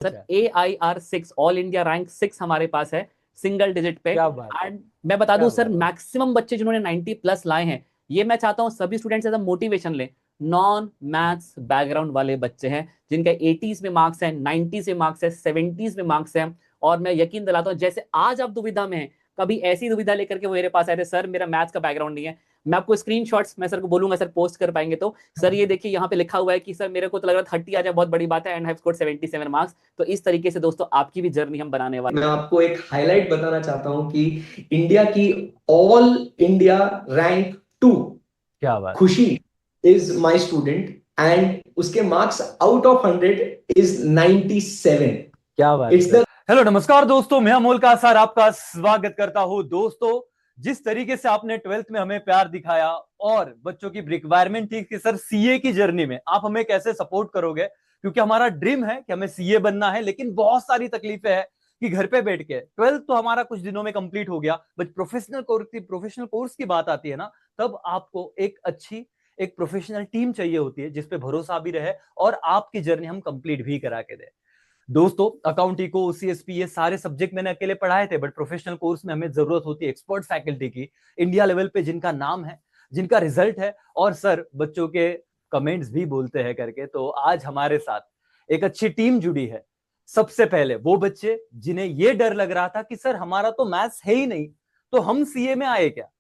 Sir AIR 6 all India rank 6 हमारे पास है single digit पे। क्या बात है, एंड मैं बता दूं क्या सर, बात है। मैक्सिमम बच्चे जिन्होंने 90+ लाए हैं, ये मैं चाहता हूं सभी स्टूडेंट्स एज मोटिवेशन लें। नॉन मैथ्स बैकग्राउंड वाले बच्चे हैं जिनके 80s में मार्क्स हैं, 90s में मार्क्स है, 70s में मार्क्स हैं। और मैं यकीन दिलाता हूं जैसे आज आप दुविधा में हैं, कभी ऐसी दुविधा लेकर के वो मेरे पास आए थे, सर मेरा मैथ्स का बैकग्राउंड नहीं है। मैं आपको स्क्रीनशॉट्स मैं सर को बोलूंगा, सर पोस्ट कर पाएंगे तो। सर ये देखिए यहाँ पे लिखा हुआ है कि सर मेरे को तो लग रहा था 30 आ जाए बहुत बड़ी बात है, एंड हैव स्कोर्ड 77 मार्क्स। तो इस तरीके से दोस्तों आपकी भी जर्नी हम बनाने वाले। मैं आपको एक हाईलाइट बताना चाहता हूं कि इंडिया की ऑल इंडिया रैंक 2 क्या बात। खुशी इज माय स्टूडेंट एंड उसके मार्क्स आउट ऑफ 100 इज 97। क्या बात इट्स है। द हेलो नमस्कार दोस्तों, मैं अमोल कासार आपका स्वागत करता हूं। दोस्तों, जिस तरीके से आपने 12th में हमें प्यार दिखाया और बच्चों की रिक्वायरमेंट थी कि सर सीए की जर्नी में आप हमें कैसे सपोर्ट करोगे, क्योंकि हमारा ड्रीम है कि हमें सीए बनना है, लेकिन बहुत सारी तकलीफें हैं कि घर पे बैठ के 12th तो हमारा कुछ दिनों में कंप्लीट हो गया, बट प्रोफेशनल कोर्स की बात आती है ना, तब आपको एक अच्छी एक प्रोफेशनल टीम चाहिए होती है जिसपे भरोसा भी रहे और आपकी जर्नी हम कंप्लीट भी करा के दे। दोस्तों, अकाउंट इको सीएसपी ये सारे सब्जेक्ट मैंने अकेले पढ़ाए थे, बट प्रोफेशनल कोर्स में हमें जरूरत होती है एक्सपर्ट फैकल्टी की, इंडिया लेवल पे जिनका नाम है, जिनका रिजल्ट है, और सर बच्चों के कमेंट्स भी बोलते हैं करके। तो आज हमारे साथ एक अच्छी टीम जुड़ी है। सबसे पहले वो बच्चे जिन्हें ये डर लग रहा था कि सर हमारा तो मैथ्स है ही नहीं, तो हम सीए में आए क्या।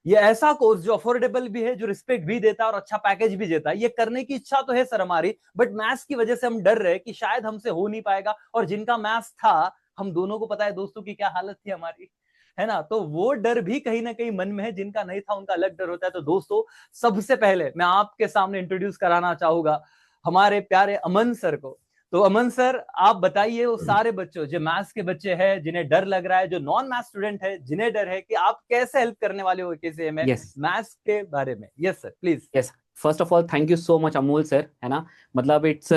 ये ऐसा कोर्स जो अफोर्डेबल भी है, जो रिस्पेक्ट भी देता है और अच्छा पैकेज भी देता है, ये करने की इच्छा तो है सर हमारी, बट मैथ्स की वजह से हम डर रहे कि शायद हमसे हो नहीं पाएगा। और जिनका मैथ्स था, हम दोनों को पता है दोस्तों की क्या हालत थी हमारी, है ना। तो वो डर भी कहीं ना कहीं मन में है, जिनका नहीं था उनका अलग डर होता है। तो दोस्तों, सबसे पहले मैं आपके सामने इंट्रोड्यूस कराना चाहूंगा हमारे प्यारे अमन सर को। तो अमन सर, आप बताइए वो सारे बच्चों जो मैथ्स के बच्चे हैं, जिन्हें डर लग रहा है, जो नॉन मैथ्स स्टूडेंट है, जिन्हें डर है, कि आप कैसे हेल्प करने वाले हो कैसे में यस मैथ्स के बारे में। Yes sir, please. Yes. First of all thank you so much Amul sir, है ना। मतलब it's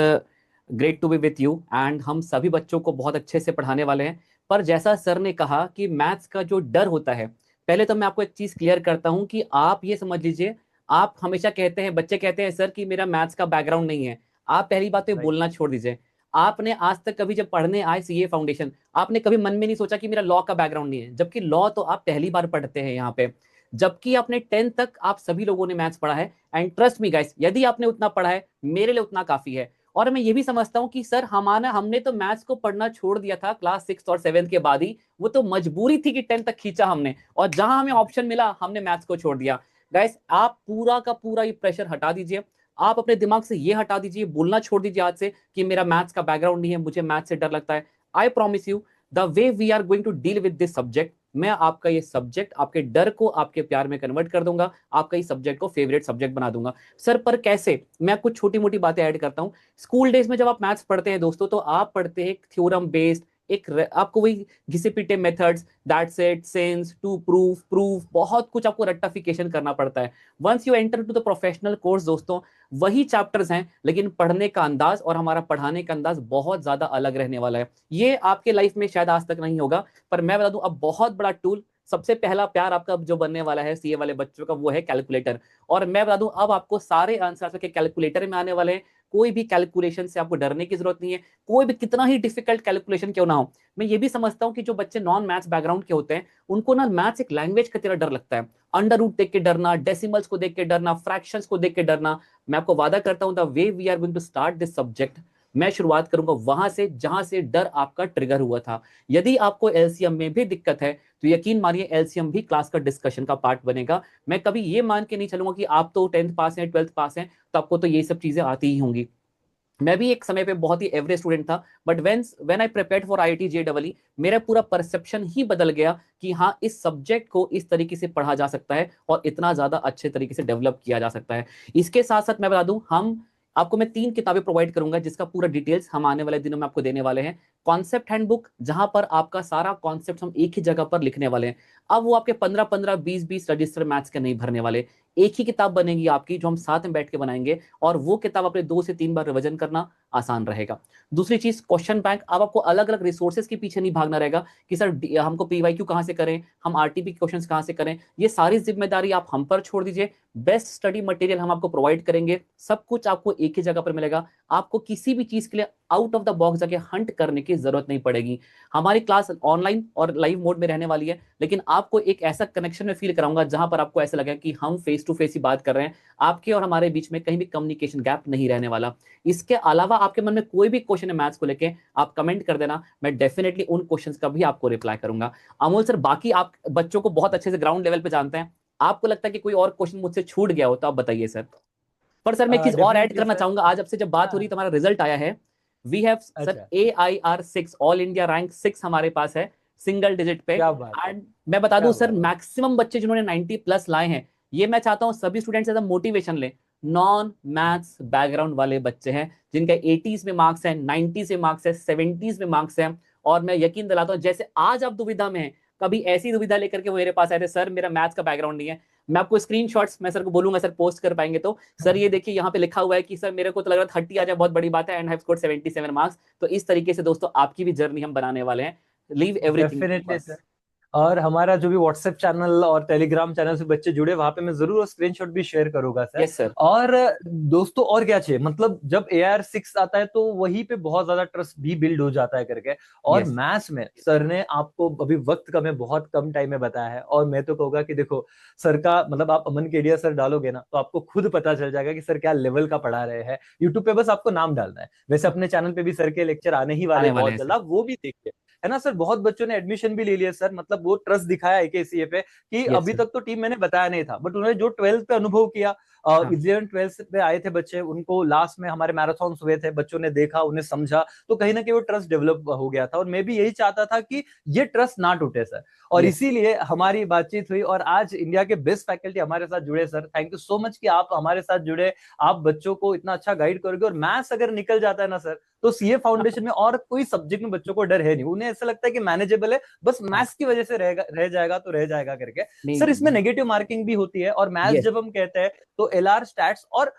great to be with you, and हम सभी बच्चों को बहुत अच्छे से पढ़ाने वाले हैं। पर जैसा सर ने कहा कि मैथ्स का जो डर होता है, पहले तो मैं आपको एक चीज क्लियर करता हूं कि आप ये समझ लीजिए, आप हमेशा कहते हैं, बच्चे कहते हैं सर कि मेरा मैथ्स का बैकग्राउंड नहीं है। आप पहली बात तो ये राइट। बोलना छोड़ दीजिए। आपने आज तक कभी जब पढ़ने आए सीए फाउंडेशन, आपने कभी मन में नहीं सोचा कि मेरा लॉ का बैकग्राउंड नहीं है, जबकि लॉ तो आप पहली बार पढ़ते हैं यहाँ पे। जबकि आपने 10 तक आप सभी लोगों ने मैथ्स पढ़ा है, एंड ट्रस्ट मी गाइस, यदि आपने उतना पढ़ा है मेरे लिए उतना काफी है। और मैं ये भी समझता हूं कि सर हमारा हमने तो मैथ्स को पढ़ना छोड़ दिया था क्लास 6 और 7 के बाद ही। वो तो मजबूरी थी कि 10 तक खींचा हमने, और जहां हमें ऑप्शन मिला हमने मैथ्स को छोड़ दिया। गाइस, आप पूरा का पूरा ये प्रेशर हटा दीजिए। आप अपने दिमाग से ये हटा दीजिए, बोलना छोड़ दीजिए आज से कि मेरा मैथ्स का बैकग्राउंड नहीं है, मुझे मैथ्स से डर लगता है। I promise you, the way we are going to deal with this subject, मैं आपका ये सब्जेक्ट, आपके डर को आपके प्यार में कन्वर्ट कर दूंगा, आपका इस सब्जेक्ट को फेवरेट सब्जेक्ट बना दूंगा। सर पर कैसे, मैं कुछ छोटी मोटी बातें ऐड करता हूं। स्कूल डेज में जब आप मैथ्स पढ़ते हैं दोस्तों, तो आप पढ़ते हैं एक थ्योरम बेस्ड, आपको वही घिसे पीटे methods, that's it, since, to proof, proof, बहुत कुछ आपको रट्टाफिकेशन करना पड़ता है। Once you enter to the professional course दोस्तों, वही चैप्टर्स हैं, लेकिन पढ़ने का अंदाज और हमारा पढ़ाने का अंदाज बहुत ज्यादा अलग रहने वाला है। ये आपके लाइफ में शायद आज तक नहीं होगा, पर मैं बता दूं अब बहुत बड़ा टूल, सबसे पहला प्यार आपका जो बनने वाला है सीए वाले बच्चों का, वो है कैलकुलेटर। और मैं बता दूं अब आपको सारे आंसर आपके कैलकुलेटर में आने वाले हैं। कोई भी कैलकुलेशन से आपको डरने की जरूरत नहीं है, कोई भी कितना ही डिफिकल्ट कैलकुलेशन क्यों ना हो। मैं ये भी समझता हूँ कि जो बच्चे नॉन मैथ्स बैकग्राउंड के होते हैं, उनको ना मैथ्स एक लैंग्वेज की तरह डर लगता है। अंडर रूट देख के डरना, डेसिमल्स को देख के डरना, फ्रैक्शंस को देख के डरना। मैं आपको वादा करता हूं, the way we are going to start this subject, मैं शुरुआत करूंगा वहां से जहां से डर आपका ट्रिगर हुआ था। यदि आपको एलसीएम में भी दिक्कत है, तो यकीन मानिए एलसीएम भी क्लास का डिस्कशन का पार्ट बनेगा। मैं कभी ये मान के नहीं चलूंगा कि आप तो 10th पास हैं, 12th पास हैं, तो आपको तो ये सब चीजें आती ही होंगी। मैं भी एक समय पे बहुत ही एवरेज स्टूडेंट था, but when I prepared for IIT JEE, मेरा पूरा परसेप्शन ही बदल गया कि हाँ, इस सब्जेक्ट को इस तरीके से पढ़ा जा सकता है और इतना ज्यादा अच्छे तरीके से डेवलप किया जा सकता है। इसके साथ साथ मैं बता दूं, हम आपको मैं 3 किताबें प्रोवाइड करूंगा जिसका पूरा डिटेल्स हम आने वाले दिनों में आपको देने वाले हैं। कॉन्सेप्ट हैंडबुक, जहां पर आपका सारा कॉन्सेप्ट हम एक ही जगह पर लिखने वाले हैं। अब वो आपके 15-15, 20-20 रजिस्टर मैथ्स के नहीं भरने वाले, एक ही किताब बनेगी आपकी जो हम साथ में बैठ के बनाएंगे, और वो किताब अपने 2 से 3 बार रिवीजन करना आसान रहेगा। दूसरी चीज, क्वेश्चन बैंक, अब आपको अलग अलग रिसोर्सेज के पीछे नहीं भागना रहेगा कि सर हमको पीवाईक्यू कहां से करें, हम आरटीपी क्वेश्चंस कहां से करें। ये सारी जिम्मेदारी आप हम पर छोड़ दीजिए। बेस्ट स्टडी मटेरियल हम आपको प्रोवाइड करेंगे, सब कुछ आपको एक ही जगह पर मिलेगा। आपको किसी भी चीज के लिए आउट ऑफ द बॉक्स जाके हंट करने की जरूरत नहीं पड़ेगी। हमारी क्लास ऑनलाइन और लाइव मोड में रहने वाली है, लेकिन आपको एक ऐसा कनेक्शन में फील कराऊंगा जहां पर आपको ऐसा लगेगा कि हम फेस टू फेस ही बात कर रहे हैं, आपके और हमारे बीच में कहीं भी कम्युनिकेशन गैप नहीं रहने वाला। इसके अलावा आपके मन में कोई भी क्वेश्चन है मैथ्स को लेके, आप कमेंट कर देना, मैं डेफिनेटली उन क्वेश्चंस का भी आपको रिप्लाई करूंगा। अमोल सर, बाकी आप बच्चों को बहुत अच्छे से ग्राउंड लेवल पे जानते हैं, आपको लगता है कि कोई और क्वेश्चन मुझसे छूट गया हो तो आप बताइए सर। पर सर मैं एक चीज और ऐड डेफिनेटली करना सर। चाहूंगा, आज आपसे जब बात हो रही तो हमारा रिजल्ट आया है, वी हैव सर अच्छा, AIR 6 ऑल इंडिया रैंक 6 हमारे पास है, सिंगल डिजिट पे। क्या बात है, एंड मैं बता दूं क्या सर, बात है। मैक्सिमम बच्चे जिन्होंने 90+ लाए हैं, ये मैं चाहता हूं सभी स्टूडेंट्स ऐसा मोटिवेशन ले, नॉन मैथ्स बैकग्राउंड वाले बच्चे हैं जिनका 80s में मार्क्स है, 90s में मार्क्स है, 70s में मार्क्स है। और मैं यकीन दिलाता हूं जैसे आज आप दुविधा में हैं, कभी ऐसी दुविधा लेकर के वो मेरे पास आए थे, सर मेरा मैथ्स का बैकग्राउंड नहीं है, मैं आपको स्क्रीनशॉट्स मैं सर को बोलूंगा सर पोस्ट कर पाएंगे तो, सर ये देखिए यहाँ पे लिखा हुआ है कि सर मेरे को तो लग रहा था 30 आ जाए बहुत बड़ी बात है, एंड हैव स्कोर्ड 77 मार्क्स। तो इस तरीके से दोस्तों आपकी भी जर्नी हम बनाने वाले हैं, लीव एवरीथिंग डेफिनेटली बस। सर। और हमारा जो भी व्हाट्सएप चैनल और टेलीग्राम चैनल से बच्चे जुड़े, वहां पे मैं जरूर स्क्रीनशॉट भी शेयर करूंगा सर। Yes sir. और दोस्तों और क्या चाहिए, मतलब जब AR 6 आता है तो वहीं पे बहुत ज्यादा ट्रस्ट भी बिल्ड हो जाता है करके। और यस मैथ्स में सर ने आपको अभी वक्त कम है, बहुत कम टाइम में बताया है। और मैं तो कहूंगा कि देखो सर का मतलब आप अमन केडिया सर डालोगे ना तो आपको खुद पता चल जाएगा कि सर क्या लेवल का पढ़ा रहे हैं। यूट्यूब पे बस आपको नाम डालना है। वैसे अपने चैनल पे भी सर के लेक्चर आने ही वाले आने हैं वाले बहुत हैं जल्द, सर। आप वो भी देखिए। है ना सर, बहुत बच्चों ने एडमिशन भी ले लिया सर, मतलब वो ट्रस्ट दिखाया AKCA पे कि यस अभी सर। तक तो टीम मैंने बताया नहीं था, बट उन्होंने जो 12th पे अनुभव किया, हाँ 11th 12th पे आए थे बच्चे, उनको लास्ट में हमारे मैराथन हुए थे, बच्चों ने देखा, उन्हें समझा, तो कहीं ना कहीं वो ट्रस्ट डेवलप हो गया था। और मैं भी यही चाहता था कि ये ट्रस्ट ना टूटे सर, और यस इसीलिए हमारी बातचीत हुई। और आज इंडिया के बेस्ट फैकल्टी हमारे साथ जुड़े sir, thank you so much कि आप हमारे साथ जुड़े। आप बच्चों को इतना अच्छा गाइड करोगे, और मैथ्स अगर निकल जाता है ना सर, तो CA फाउंडेशन में और कोई सब्जेक्ट में बच्चों को डर है नहीं, उन्हें ऐसा लगता है कि मैनेजेबल है, बस हाँ मैथ्स की वजह से रह जाएगा तो रह जाएगा करके। सर इसमें नहीं। नेगेटिव मार्किंग भी होती है, और मैथ्स यस जब हम कहते हैं तो LR स्टैट्स और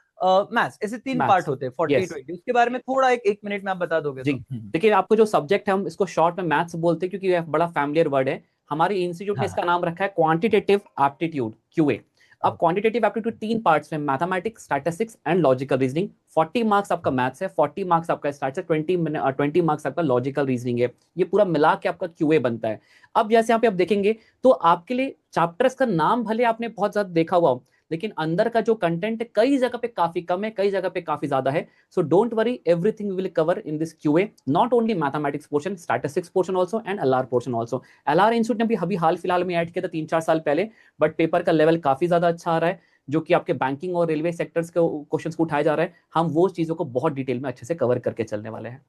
मैथ्स, ऐसे 3 पार्ट मैथ्स। होते हैं, 40 यस 20। उसके बारे में थोड़ा एक मिनट में आप बता दोगे जी। तो। देखिए आपको जो सब्जेक्ट है हम इसको शॉर्ट में मैथ्स बोलते हैं क्योंकि ये बड़ा फैमिलियर वर्ड है। हमारे इंस्टीट्यूट ने हाँ इसका हाँ। नाम रखा है क्वांटिटेटिव एप्टीट्यूड QA। अब ओके। क्वांटिटेटिव एप्टीट्यूड 3 पार्ट्स में, mathematics, statistics and logical reasoning. 40 marks आपका मैथ्स है, 40 मार्क्स आपका स्टैट्स है, 20 मार्क्स आपका लॉजिकल रीजनिंग है। ये पूरा मिला के आपका QA बनता है। अब जैसे यहाँ पे आप देखेंगे तो आपके लिए चैप्टर्स का नाम भले आपने बहुत ज्यादा देखा हुआ हो, लेकिन अंदर का जो कंटेंट है कई जगह पे काफी कम है, कई जगह पे काफी ज्यादा है। So don't worry, everything we will cover in this QA. Not only mathematics portion, statistics portion also and LR portion also. LR institute ने भी अभी हाल फिलहाल में ऐड किया था 3-4 साल पहले, बट पेपर का लेवल काफी ज्यादा अच्छा आ रहा है, जो कि आपके बैंकिंग और रेलवे सेक्टर्स के क्वेश्चंस को उठाया जा रहा है। हम वो चीजों को बहुत डिटेल में अच्छे से कवर करके चलने वाले हैं।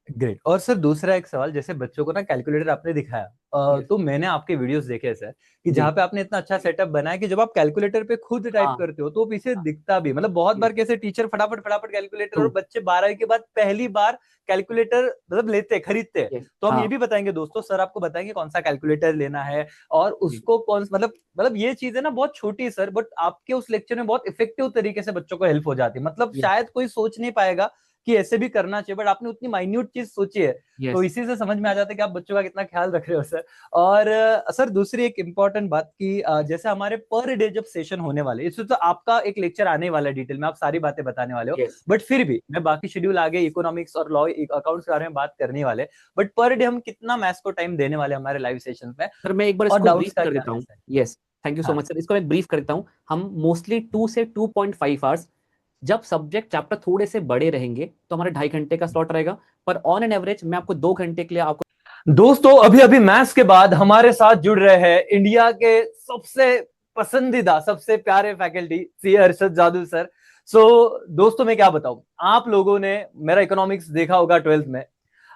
ग्रेट। और सर दूसरा एक सवाल, जैसे बच्चों को ना कैलकुलेटर आपने दिखाया, Yes. तो मैंने आपके वीडियोस देखे सर कि जी। जहाँ पे आपने इतना अच्छा सेटअप बनाया कि जब आप कैलकुलेटर पे खुद टाइप हाँ करते हो तो पीछे दिखता भी, मतलब बहुत yes, बार कैसे टीचर फटाफट फटाफट कैलकुलेटर, true, और बच्चे 12वीं के बाद पहली बार कैलकुलेटर मतलब लेते खरीदते हैं। yes, तो हम ये हाँ भी बताएंगे दोस्तों, सर आपको बताएंगे कौन सा कैलकुलेटर लेना है, और जी उसको कौन मतलब ये चीजें ना बहुत छोटी है सर, बट आपके उस लेक्चर में बहुत इफेक्टिव तरीके से बच्चों को हेल्प हो जाती है। मतलब yes, शायद कोई सोच नहीं पाएगा कि ऐसे भी करना चाहिए, बट आपने उतनी माइन्यूट चीज सोची है, तो yes, इसी से समझ में आ जाता है कि आप बच्चों का कितना ख्याल रख रहे हो सर। और सर दूसरी एक इम्पॉर्टेंट बात कि जैसे हमारे पर डे जब सेशन होने वाले, इससे तो आपका एक लेक्चर आने वाला है डिटेल में, आप सारी बातें बताने वाले हो, yes. बट फिर भी मैं बाकी शेड्यूल आगे इकोनॉमिक्स और लॉ अकाउंट्स के बारे में बात करने वाले, बट पर डे हम कितना मैथ्स को टाइम देने वाले हमारे लाइव सेशन में, सर मैं एक बार और इसको डाउट्स ब्रीफ का कर क्या देता हूँ। रहता है। यस, थैंक यू सो हाँ मच सर, इसको मैं ब्रीफ कर देता हूँ। हम मोस्टली 2 से 2.5 आवर्स, जब सब्जेक्ट चैप्टर थोड़े से बड़े रहेंगे तो हमारे 2.5 घंटे का स्लॉट रहेगा, पर ऑन एन एवरेज मैं आपको 2 घंटे के लिए आपको। दोस्तों, अभी अभी मैथ्स के बाद हमारे साथ जुड़ रहे हैं इंडिया के सबसे पसंदीदा, सबसे प्यारे फैकल्टी CA अरशद जादू सर। दोस्तों मैं क्या बताऊं, आप लोगों ने मेरा इकोनॉमिक्स देखा होगा 12th में,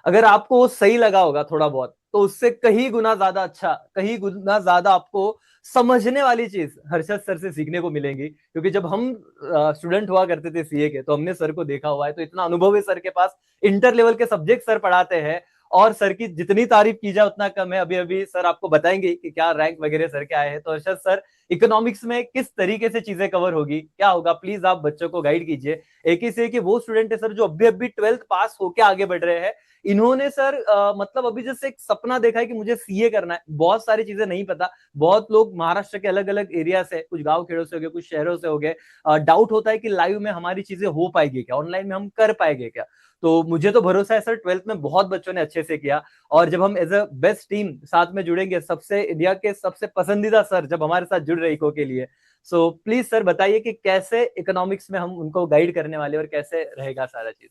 अगर आपको वो सही लगा होगा थोड़ा बहुत, तो उससे कहीं गुना ज्यादा अच्छा, कहीं गुना ज्यादा आपको समझने वाली चीज हर्षद सर से सीखने को मिलेंगी। क्योंकि जब हम स्टूडेंट हुआ करते थे CA के, तो हमने सर को देखा हुआ है, तो इतना अनुभव है सर के पास, इंटर लेवल के सब्जेक्ट सर पढ़ाते हैं, और सर की जितनी तारीफ की जाए उतना कम है। अभी अभी सर आपको बताएंगे कि क्या रैंक वगैरह सर के आए हैं। तो अर्शद सर, इकोनॉमिक्स में किस तरीके से चीजें कवर होगी, क्या होगा, प्लीज आप बच्चों को गाइड कीजिए। एक ही से कि वो स्टूडेंट है सर जो अभी अभी 12th पास होके आगे बढ़ रहे हैं, इन्होंने सर मतलब अभी जैसे एक सपना देखा है कि मुझे सीए करना है, बहुत सारी चीजें नहीं पता, बहुत लोग महाराष्ट्र के अलग अलग एरिया से, कुछ गांव खेड़ों से हो गए, कुछ शहरों से हो गए, डाउट होता है कि लाइव में हमारी चीजें हो पाएगी क्या, ऑनलाइन में हम कर पाएंगे क्या। तो मुझे तो भरोसा है सर 12th में बहुत बच्चों ने अच्छे से किया, और जब हम एज अ बेस्ट टीम साथ में जुड़ेंगे, सबसे इंडिया के सबसे पसंदीदा सर जब हमारे साथ जुड़ रहे इको के लिए, सो प्लीज सर बताइए कि कैसे इकोनॉमिक्स में हम उनको गाइड करने वाले और कैसे रहेगा सारा चीज।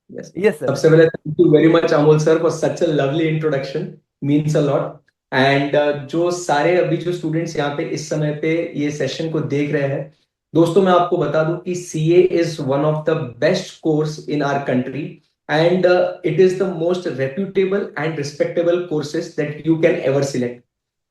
Yes. Yes sir. सबसे पहले thank you very much Amol sir for such a lovely introduction, means a lot. And जो सारे अभी जो स्टूडेंट्स यहाँ पे इस समय पे ये सेशन को देख रहे हैं, दोस्तों मैं आपको बता दूं कि CA is one of the best course in our country, and it is the most reputable and respectable courses that you can ever select.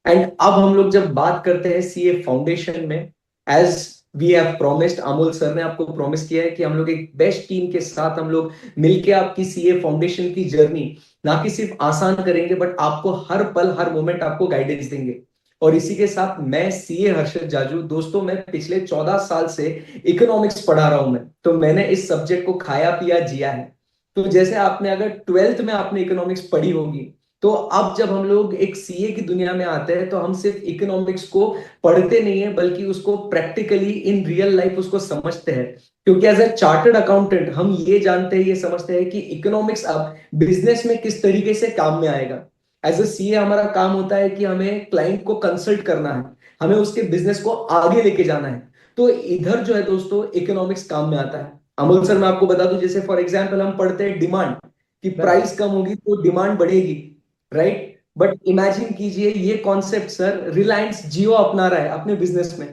And अब हम लोग जब बात करते हैं सीए फाउंडेशन में, as we have promised, Amol sir ने आपको प्रॉमिस किया है कि हम लोग एक बेस्ट टीम के साथ हम लोग मिलके आपकी सीए फाउंडेशन की जर्नी ना कि सिर्फ आसान करेंगे, बट आपको हर पल हर मोमेंट आपको गाइडेंस देंगे। और इसी के साथ मैं सीए हर्षद जाजू, दोस्तों मैं पिछले 14 साल से इकोनॉमिक्स पढ़ा रहा हूं, मैं तो मैंने इस सब्जेक्ट को खाया पिया जिया है। तो जैसे आपने अगर 12th में आपने इकोनॉमिक्स पढ़ी होगी, तो अब जब हम लोग एक सीए की दुनिया में आते हैं तो हम सिर्फ इकोनॉमिक्स को पढ़ते नहीं है, बल्कि उसको प्रैक्टिकली इन रियल लाइफ उसको समझते हैं। क्योंकि एज ए चार्टर्ड अकाउंटेंट हम ये जानते हैं, ये समझते हैं कि इकोनॉमिक्स अब बिजनेस में किस तरीके से काम में आएगा। एज ए सीए हमारा काम होता है कि हमें क्लाइंट को कंसल्ट करना है, हमें उसके बिजनेस को आगे लेके जाना है। तो इधर जो है दोस्तों इकोनॉमिक्स काम में आता है। अमोल सर मैं आपको बता दूं, जैसे फॉर एग्जाम्पल हम पढ़ते हैं डिमांड, कि प्राइस कम होगी तो डिमांड बढ़ेगी, राइट। बट इमेजिन कीजिए ये कॉन्सेप्ट सर रिलायंस जियो अपना रहा है अपने बिजनेस में,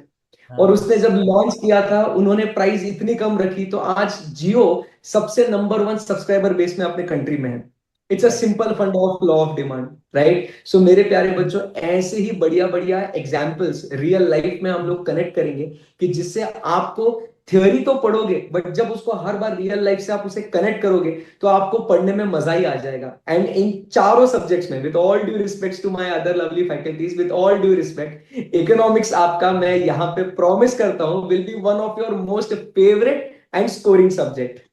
और हाँ। उसने जब लॉन्च किया था उन्होंने प्राइस इतनी कम रखी, तो आज जियो सबसे नंबर 1 सब्सक्राइबर बेस में अपने कंट्री में है। It's a simple fund of law of demand, right. So मेरे प्यारे बच्चों, ऐसे ही बढ़िया बढ़िया एग्जाम्पल्स रियल लाइफ में हम लोग कनेक्ट करेंगे, कि जिससे आपको थ्योरी तो पढ़ोगे, बट जब उसको हर बार रियल लाइफ से आप उसे कनेक्ट करोगे तो आपको पढ़ने में मजा ही आ जाएगा। एंड इन चारों सब्जेक्ट्स में, with all due respect to my other lovely faculties, with all due respect, economics आपका मैं यहाँ पे प्रॉमिस करता हूँ will be one of your most favourite and scoring subject.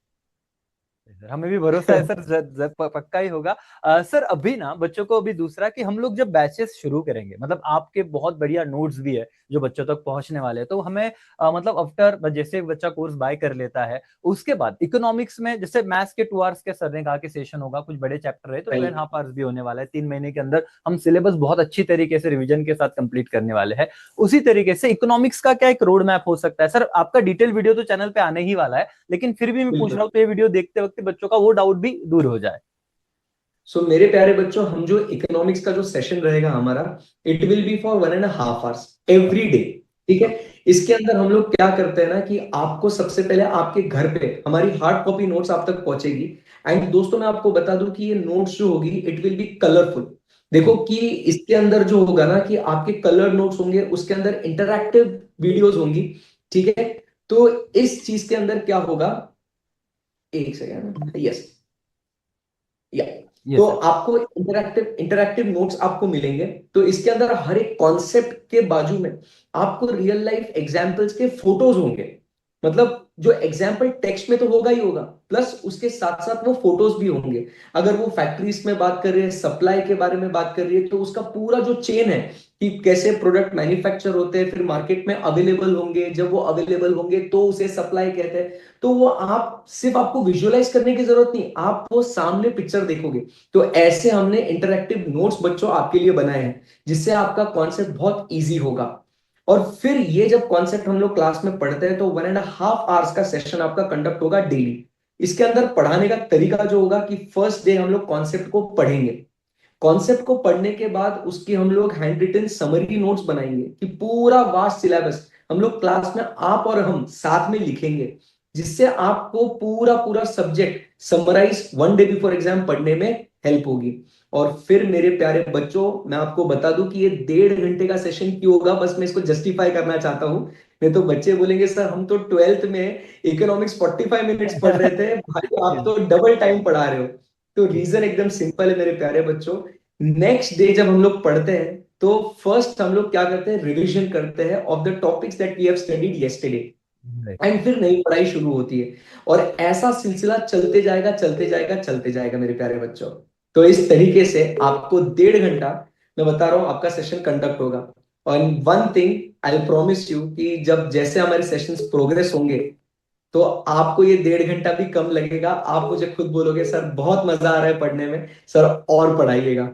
हमें भी भरोसा है सर, पक्का ही होगा। सर अभी ना बच्चों को अभी दूसरा कि हम लोग जब बैचेस शुरू करेंगे, मतलब आपके बहुत बढ़िया नोट्स भी है जो बच्चों तक पहुंचने वाले हैं, तो हमें मतलब आफ्टर जैसे बच्चा कोर्स बाय कर लेता है, उसके बाद इकोनॉमिक्स में जैसे मैथ्स के 2 आवर्स के सर ने कहा कि सेशन होगा, कुछ बड़े चैप्टर है तो 2.5 आवर्स भी होने वाला है, 3 महीने के अंदर हम सिलेबस बहुत अच्छी तरीके से रिविजन के साथ कंप्लीट करने वाले हैं। उसी तरीके से इकोनॉमिक्स का क्या एक रोड मैप हो सकता है सर? आपका डिटेल वीडियो तो चैनल पे आने ही वाला है, लेकिन फिर भी मैं पूछ रहा हूँ तो ये वीडियो देखते वक्त बच्चों का वो डाउट भी दूर हो जाए। सो मेरे प्यारे बच्चों, हम जो इकोनॉमिक्स का जो सेशन रहेगा हमारा, it will be for 1.5 hours every day, ठीक है। इसके अंदर हम लोग क्या करते हैं ना, कि आपको सबसे पहले आपके घर पे हमारी हार्ड कॉपी नोट्स आप तक पहुंचेगी। एंड दोस्तों मैं आपको बता दूं कि ये नोट्स जो होगी इट विल बी कलरफुल। देखो कि इसके अंदर जो होगा ना, कि आपके कलर नोट्स होंगे, उसके अंदर इंटरैक्टिव वीडियोस होंगी, ठीक है। तो इस चीज के अंदर क्या होगा, एक सेकेंड, यस, या ये तो सर। आपको इंटरैक्टिव इंटरैक्टिव नोट्स आपको मिलेंगे। तो इसके अंदर हर एक कॉन्सेप्ट के बाजू में आपको रियल लाइफ एग्जांपल्स के फोटोज होंगे। मतलब जो एग्जाम्पल टेक्स्ट में तो होगा ही होगा, प्लस उसके साथ साथ वो फोटोज भी होंगे। अगर वो फैक्ट्रीज में बात कर रहे हैं, सप्लाई के बारे में बात कर रही है, तो उसका पूरा जो चेन है कि कैसे प्रोडक्ट मैन्युफैक्चर होते हैं, फिर मार्केट में अवेलेबल होंगे, जब वो अवेलेबल होंगे तो उसे सप्लाई कहते हैं। तो वो आप सिर्फ आपको विजुअलाइज करने की जरूरत नहीं, आप वो सामने पिक्चर देखोगे। तो ऐसे हमने इंटरैक्टिव नोट्स बच्चों आपके लिए बनाए हैं, जिससे आपका कॉन्सेप्ट बहुत इजी होगा। और फिर ये जब कॉन्सेप्ट हम लोग क्लास में पढ़ते हैं, तो 1.5 आवर्स का सेशन आपका कंडक्ट होगा डेली। इसके अंदर पढ़ाने का तरीका जो होगा कि फर्स्ट डे हम लोग कॉन्सेप्ट को पढ़ेंगे, कॉन्सेप्ट को पढ़ने के बाद उसकी हम लोग हैंड रिटन समरी नोट्स बनाएंगे, कि पूरा वास्ट सिलेबस हम लोग क्लास में आप और हम साथ में लिखेंगे, जिससे आपको पूरा पूरा subject summarise 1 day before exam पढ़ने में हेल्प होगी। और फिर मेरे प्यारे बच्चों, मैं आपको बता दूं कि ये 1.5 घंटे का सेशन क्यों होगा, बस मैं इसको जस्टिफाई करना चाहता हूं। नहीं तो बच्चे बोलेंगे सर हम तो 12th में इकोनॉमिक्स 45 मिनट्स पढ़ रहे थे, भाई आप तो डबल टाइम पढ़ा रहे हो। तो रीजन एकदम सिंपल है मेरे प्यारे बच्चों। नेक्स्ट डे जब हम लोग पढ़ते हैं, तो फर्स्ट हम लोग क्या करते हैं, रिवीजन करते हैं of the topics that we have studied yesterday, and फिर नई पढ़ाई शुरू होती है। और ऐसा सिलसिला चलते जाएगा चलते जाएगा चलते जाएगा मेरे प्यारे बच्चों। तो इस तरीके से आपको 1.5 घंटा, मैं बता रहा हूं, आपका सेशन कंडक्ट होगा। और one thing I promise you कि जब जैसे हमारे सेशंस प्रोग्रेस होंगे तो आपको ये 1.5 घंटा भी कम लगेगा। आप मुझे खुद बोलोगे सर बहुत मजा आ रहा है पढ़ने में, सर और पढ़ाइएगा।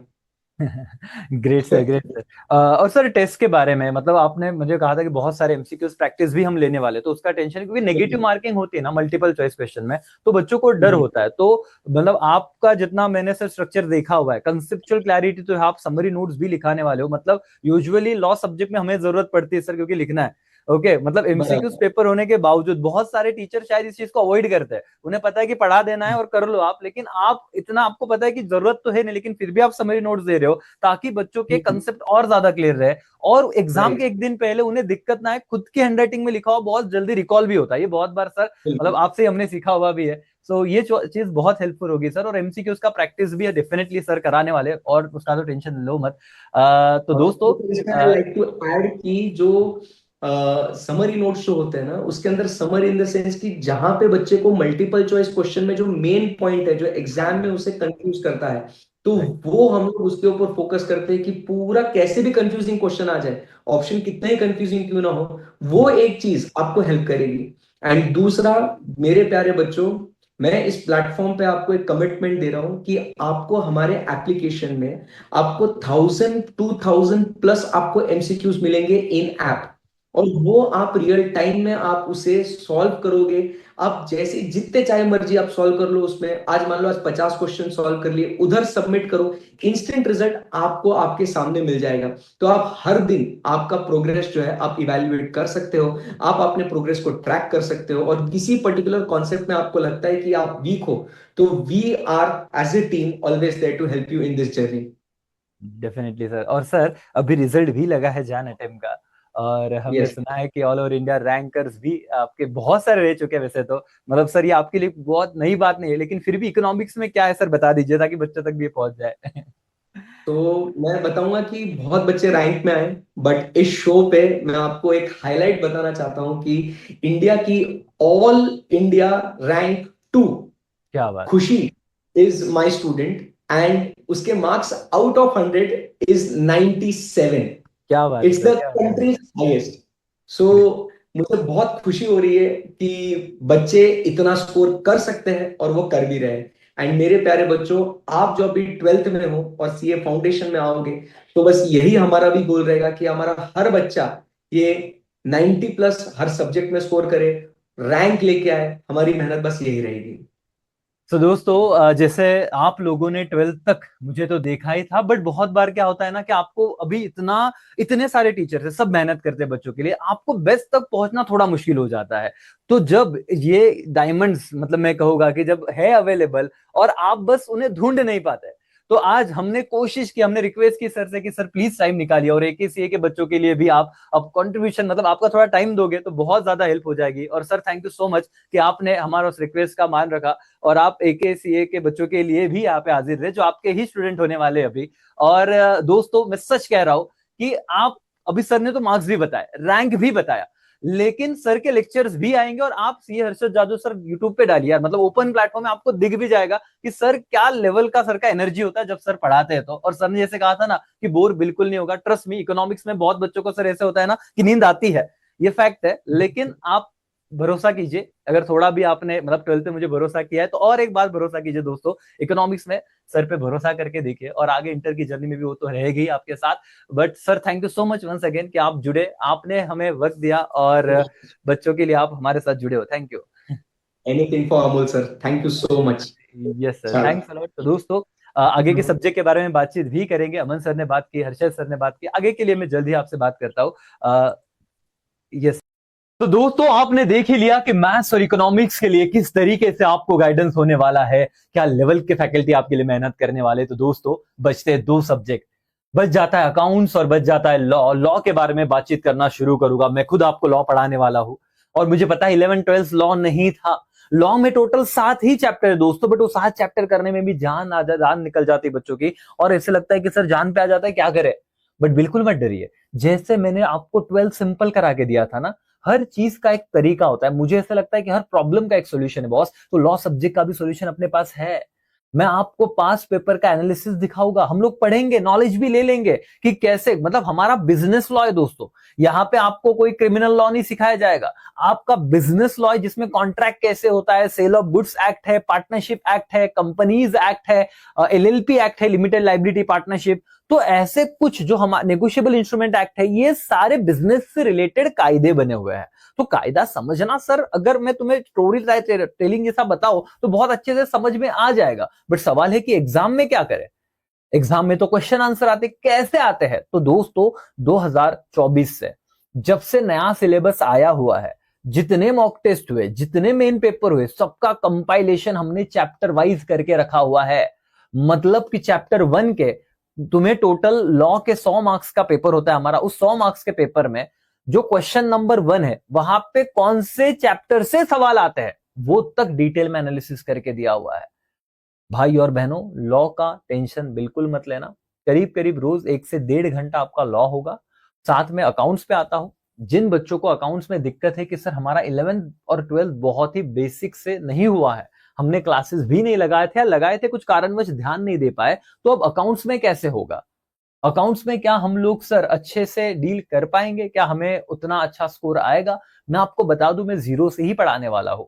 Great sir, great sir. और सर टेस्ट के बारे में, मतलब आपने मुझे कहा था कि बहुत सारे एमसीक्यूज प्रैक्टिस भी हम लेने वाले, तो उसका टेंशन, क्योंकि नेगेटिव मार्किंग होती है ना मल्टीपल चॉइस क्वेश्चन में, तो बच्चों को डर होता है। तो मतलब आपका जितना मैंने सर स्ट्रक्चर देखा हुआ है, कंसेप्चुअल क्लैरिटी, तो आप समरी नोट्स भी लिखाने वाले हो। मतलब यूजुअली लॉ सब्जेक्ट में हमें जरूरत पड़ती है सर, क्योंकि लिखना है। ओके मतलब एमसीक्यूज बराबर। पेपर होने के बावजूद बहुत सारे टीचर शायद इस चीज को अवॉइड करते हैं। उन्हें पता है कि पढ़ा देना है और कर लो आप, लेकिन आप इतना, आपको पता है कि जरूरत तो है नहीं, लेकिन फिर भी आप समरी नोट्स दे रहे हो ताकि बच्चों के कंसेप्ट और ज्यादा क्लियर रहे, और एग्जाम के राइट। एक दिन पहले उन्हें दिक्कत ना आए। खुद की हैंडराइटिंग में लिखा हुआ बहुत जल्दी रिकॉल भी होता है, ये बहुत बार सर मतलब बिल्कुल। आपसे हमने सीखा हुआ भी है। सो ये चीज बहुत हेल्पफुल होगी सर। और एमसीक्यूज का प्रैक्टिस भी है डेफिनेटली सर कराने वाले, और उसका तो टेंशन लो मत। तो दोस्तों इसमें आई लाइक टू ऐड कि जो समरी नोट्स जो होते हैं ना, उसके अंदर समरी इन द सेंस कि जहां पे बच्चे को मल्टीपल चॉइस क्वेश्चन में जो मेन पॉइंट है जो एग्जाम में उसे कंफ्यूज करता है, तो वो हम लोग उसके ऊपर फोकस करते हैं कि पूरा कैसे भी कंफ्यूजिंग क्वेश्चन आ जाए, ऑप्शन कितना ही कंफ्यूजिंग क्यों ना हो, वो एक चीज आपको हेल्प करेगी। एंड दूसरा, मेरे प्यारे बच्चों, मैं इस प्लेटफॉर्म पे आपको एक कमिटमेंट दे रहा हूं कि आपको हमारे एप्लीकेशन में आपको 1000 2000 प्लस आपको एमसीक्यूज मिलेंगे इन ऐप, और वो आप रियल टाइम में आप उसे सॉल्व करोगे। आप जैसे जितने चाहे मर्जी आप सॉल्व कर लो उसमें, आज मान लो आज 50 क्वेश्चन सॉल्व कर लिए, उधर सबमिट करो, इंस्टेंट रिजल्ट आपको आपके सामने मिल जाएगा। तो आप हर दिन आपका प्रोग्रेस जो है आप इवेल्युएट कर सकते हो, आप अपने प्रोग्रेस को ट्रैक कर सकते हो, और किसी पर्टिकुलर कॉन्सेप्ट में आपको लगता है कि आप वीक हो, तो we are as a team always there to help you in this journey. Definitely sir. और सर अभी रिजल्ट भी लगा है जैन अटेम्प्ट का, और हमने यस। सुना है कि ऑल ओवर इंडिया रैंकर्स भी आपके बहुत सारे रह चुके हैं वैसे तो। मतलब सर ये आपके लिए बहुत नई बात नहीं है, लेकिन फिर भी इकोनॉमिक्स में क्या है सर, बता दीजिए ताकि बच्चों तक भी ये पहुंच जाए। तो मैं बताऊंगा कि बहुत बच्चे रैंक में आए, बट इस शो पे मैं आपको एक हाईलाइट बताना चाहता हूं कि इंडिया की ऑल इंडिया रैंक 2 क्या बात। खुशी इज माय स्टूडेंट, एंड उसके मार्क्स आउट ऑफ 100 इज 97। क्या बात है इट्स सर, द क्या बात है। Countries highest. सो मुझे बहुत खुशी हो रही है कि बच्चे इतना स्कोर कर सकते हैं और वो कर भी रहे हैं। एंड मेरे प्यारे बच्चों, आप जो अभी 12th में हो और सीए फाउंडेशन में आओगे, तो बस यही हमारा भी गोल रहेगा कि हमारा हर बच्चा ये 90 प्लस हर सब्जेक्ट में स्कोर करे, रैंक लेके आए। हमारी मेहनत बस यही रहेगी। तो दोस्तों जैसे आप लोगों ने 12th तक मुझे तो देखा ही था, बट बहुत बार क्या होता है ना कि आपको अभी इतने सारे टीचर है, सब मेहनत करते हैं बच्चों के लिए, आपको बेस्ट तक पहुंचना थोड़ा मुश्किल हो जाता है। तो जब ये डायमंड्स, मतलब मैं कहूंगा कि जब है अवेलेबल और आप बस उन्हें ढूंढ नहीं पाते, तो आज हमने कोशिश की, हमने रिक्वेस्ट की सर से कि सर प्लीज टाइम निकालिए, और AKCA के बच्चों के लिए भी आप अब कंट्रीब्यूशन, मतलब आपका थोड़ा टाइम दोगे तो बहुत ज्यादा हेल्प हो जाएगी। और sir thank you so much कि आपने हमारा उस रिक्वेस्ट का मान रखा, और आप AKCA के बच्चों के लिए भी यहाँ पे हाजिर रहे, जो आपके ही स्टूडेंट होने वाले अभी। और दोस्तों मैं सच कह रहा हूं कि आप, अभी सर ने तो मार्क्स भी बताए, रैंक भी बताया, लेकिन सर के लेक्चर्स भी आएंगे, और आप सीए हर्षद जादू सर यूट्यूब पे डालिए यार, मतलब ओपन प्लेटफॉर्म में आपको दिख भी जाएगा कि सर क्या लेवल का सर का एनर्जी होता है जब सर पढ़ाते हैं तो। और सर ने जैसे कहा था ना कि बोर बिल्कुल नहीं होगा, ट्रस्ट मी, इकोनॉमिक्स में बहुत बच्चों को सर ऐसे होता है ना कि नींद आती है, ये फैक्ट है, लेकिन आप भरोसा कीजिए, अगर थोड़ा भी आपने मतलब 12th में मुझे भरोसा किया है, तो और एक बार भरोसा कीजिए दोस्तों, इकोनॉमिक्स में सर पे भरोसा करके देखिए, और आगे इंटर की जर्नी में भी वो तो रहेगी आपके साथ। But sir thank you so much once again कि आप जुड़े, आपने हमें वक्त दिया, और बच्चों के लिए आप हमारे साथ जुड़े हो, thank you. Anything for Amol sir, thank you so much. Yes sir, thanks a lot. तो दोस्तों आगे के सब्जेक्ट के बारे में बातचीत भी करेंगे, अमन सर ने बात की, हर्षद सर ने बात की, आगे के लिए मैं जल्दी आपसे बात करता हूँ। यस। तो दोस्तों आपने देख ही लिया कि मैथ्स और इकोनॉमिक्स के लिए किस तरीके से आपको गाइडेंस होने वाला है, क्या लेवल के फैकल्टी आपके लिए मेहनत करने वाले। तो दोस्तों बचते हैं 2 सब्जेक्ट, बच जाता है अकाउंट्स और बच जाता है लॉ। लॉ के बारे में बातचीत करना शुरू करूंगा, मैं खुद आपको लॉ पढ़ाने वाला हूं, और मुझे पता है 11th 12th लॉ नहीं था। लॉ में टोटल 7 ही चैप्टर है दोस्तों, बट वो 7 चैप्टर करने में भी जान निकल जाती है बच्चों की, और ऐसे लगता है कि सर जान पे आ जाता है, क्या करे। बट बिल्कुल मत डरिए, जैसे मैंने आपको 12 सिंपल करा के दिया था ना, हर चीज का एक तरीका होता है। मुझे ऐसा लगता है कि हर प्रॉब्लम का एक सोल्यूशन है बॉस, तो लॉ सब्जेक्ट का भी सोल्यूशन अपने पास है। मैं आपको पास पेपर का एनालिसिस दिखाऊंगा, हम लोग पढ़ेंगे, नॉलेज भी ले लेंगे कि कैसे, मतलब हमारा बिजनेस लॉ है दोस्तों। यहाँ पे आपको कोई क्रिमिनल लॉ नहीं सिखाया जाएगा, आपका बिजनेस लॉ है जिसमें कॉन्ट्रैक्ट कैसे होता है, सेल ऑफ गुड्स एक्ट है, पार्टनरशिप एक्ट है, कंपनीज एक्ट है, एलएलपी एक्ट है, लिमिटेड लाइबिलिटी पार्टनरशिप। तो ऐसे कुछ जो हमारे नेगोशिएबल इंस्ट्रूमेंट एक्ट है, ये सारे बिजनेस से रिलेटेड कायदे बने हुए हैं। तो कायदा समझना सर, अगर मैं तुम्हें स्टोरी टेलिंग जैसा बताऊं तो बहुत अच्छे से समझ में आ जाएगा, बट सवाल है कि एग्जाम में क्या करें। एग्जाम में तो क्वेश्चन आंसर आते, कैसे आते हैं? तो दोस्तों 2024 से जब से नया सिलेबस आया हुआ है, जितने मॉक टेस्ट हुए, जितने मेन पेपर हुए, सबका कंपाइलेशन हमने चैप्टर वाइज करके रखा हुआ है। मतलब कि चैप्टर 1 के तुम्हें टोटल लॉ के 100 मार्क्स का पेपर होता है हमारा, उस 100 मार्क्स के पेपर में जो क्वेश्चन नंबर 1 है वहां पे कौन से चैप्टर से सवाल आते हैं वो तक डिटेल में एनालिसिस करके दिया हुआ है। भाई और बहनों, लॉ का टेंशन बिल्कुल मत लेना। करीब करीब रोज 1 से 1.5 घंटा आपका लॉ होगा। साथ में अकाउंट्स पे आता हूं। जिन बच्चों को अकाउंट्स में दिक्कत है कि सर हमारा 11th और 12th बहुत ही बेसिक से नहीं हुआ है, हमने क्लासेस भी नहीं लगाए थे या लगाए थे कुछ कारणवश ध्यान नहीं दे पाए, तो अब अकाउंट्स में कैसे होगा? अकाउंट्स में क्या हम लोग सर अच्छे से डील कर पाएंगे? क्या हमें उतना अच्छा स्कोर आएगा? मैं आपको बता दूं, मैं जीरो से ही पढ़ाने वाला हूं।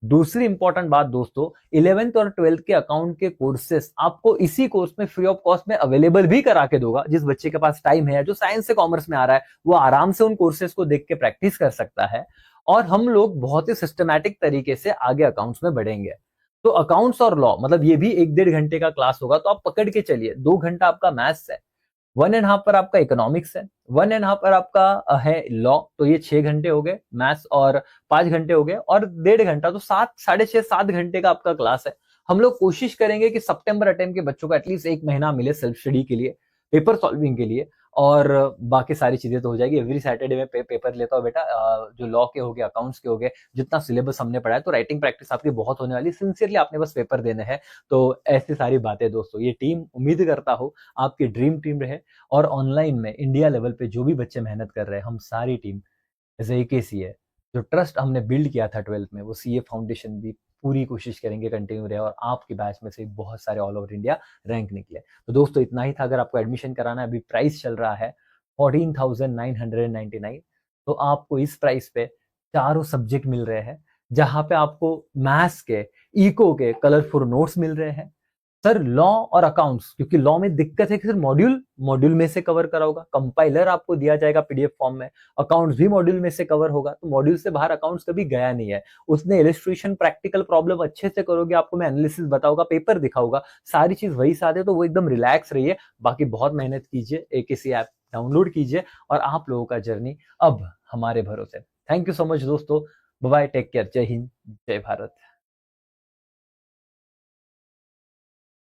दूसरी इंपॉर्टेंट बात दोस्तों, 11th और 12th के अकाउंट के कोर्सेस आपको इसी कोर्स में फ्री ऑफ कॉस्ट में अवेलेबल भी करा के दूंगा। जिस बच्चे के पास टाइम है, जो साइंस से कॉमर्स में आ रहा है, वो आराम से उन कोर्सेस को देख के प्रैक्टिस कर सकता है और हम लोग बहुत ही सिस्टमैटिक तरीके से आगे अकाउंट्स में बढ़ेंगे। तो अकाउंट्स और लॉ, मतलब ये भी 1-1.5 घंटे का क्लास होगा, तो आप पकड़ के चलिए। 2 घंटा आपका मैथ्स है, 1.5 पर आपका इकोनॉमिक्स है, 1.5 पर आपका है लॉ, तो ये 6 घंटे हो गए मैथ्स, और 5 घंटे हो गए, और 1.5 घंटा, तो 7-6.5-7 घंटे का आपका क्लास है। हम लोग कोशिश करेंगे कि सितंबर अटेम्प्ट के बच्चों को एटलीस्ट 1 महीना मिले सेल्फ स्टडी के लिए, पेपर सॉल्विंग के लिए, और बाकी सारी चीजें तो हो जाएगी। एवरी सैटरडे में पेपर लेता हूँ बेटा, जो लॉ के हो गए, अकाउंट्स के हो गए, जितना सिलेबस हमने पढ़ा है, तो राइटिंग प्रैक्टिस आपकी बहुत होने वाली। सिंसियरली आपने बस पेपर देने हैं। तो ऐसी सारी बातें दोस्तों, ये टीम उम्मीद करता हूँ आपकी ड्रीम टीम रहे, और ऑनलाइन में इंडिया लेवल पे जो भी बच्चे मेहनत कर रहे हैं, हम सारी टीम एज ए सी है, जो ट्रस्ट हमने बिल्ड किया था 12th में, वो सीए फाउंडेशन भी पूरी कोशिश करेंगे कंटिन्यू रहे, और आपके बैच में से बहुत सारे ऑल ओवर इंडिया रैंक निकले। तो दोस्तों इतना ही था। अगर आपको एडमिशन कराना है, अभी प्राइस चल रहा है 14,999, तो आपको इस प्राइस पे चारों सब्जेक्ट मिल रहे हैं, जहां पे आपको मैथ्स के, इको के कलरफुल नोट्स मिल रहे हैं। सर लॉ और अकाउंट्स, क्योंकि लॉ में दिक्कत है कि सर मॉड्यूल में से कवर करा होगा, कंपाइलर आपको दिया जाएगा पीडीएफ फॉर्म में, अकाउंट्स भी मॉड्यूल में से कवर होगा, तो मॉड्यूल से बाहर अकाउंट्स कभी गया नहीं है। उसने इलस्ट्रेशन, प्रैक्टिकल प्रॉब्लम अच्छे से करोगे, आपको मैं एनालिसिस बताऊंगा, पेपर दिखाऊंगा, सारी चीज वही साथ है, तो वो एकदम रिलैक्स रहिए। बाकी बहुत मेहनत कीजिए, AKC ऐप डाउनलोड कीजिए, और आप लोगों का जर्नी अब हमारे भरोसे। थैंक यू सो मच दोस्तों, बाय बाय, टेक केयर, जय हिंद, जय भारत।